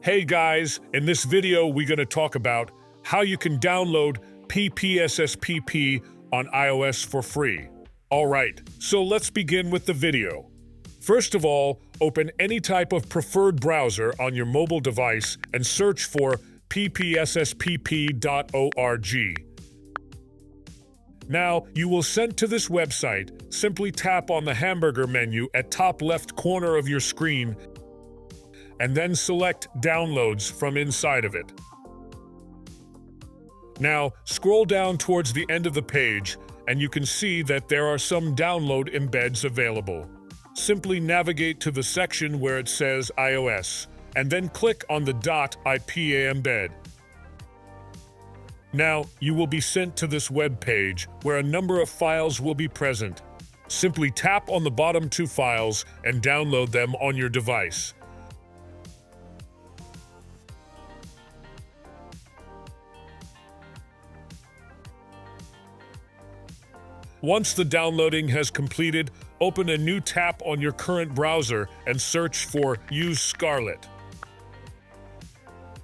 Hey guys, in this video we're going to talk about how you can download PPSSPP on iOS for free. Alright, so let's begin with the video. First of all, open any type of preferred browser on your mobile device and search for PPSSPP.org. Now, you will send to this website. Simply tap on the hamburger menu at top left corner of your screen and then select Downloads from inside of it. Now, scroll down towards the end of the page and you can see that there are some download embeds available. Simply navigate to the section where it says iOS and then click on the .ipa embed. Now, you will be sent to this web page where a number of files will be present. Simply tap on the bottom two files and download them on your device. Once the downloading has completed, open a new tab on your current browser and search for Use Scarlet.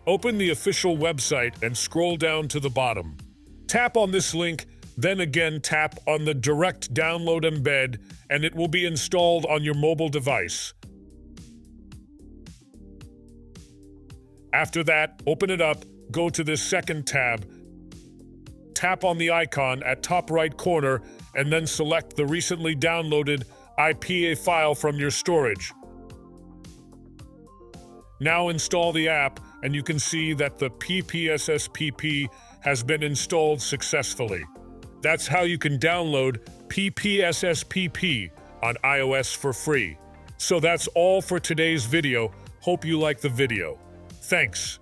Open the official website and scroll down to the bottom. Tap on this link, then again tap on the direct download embed, and it will be installed on your mobile device. After that, open it up, go to this second tab, tap on the icon at top right corner, and then select the recently downloaded IPA file from your storage. Now install the app, and you can see that the PPSSPP has been installed successfully. That's how you can download PPSSPP on iOS for free. So that's all for today's video. Hope you like the video. Thanks.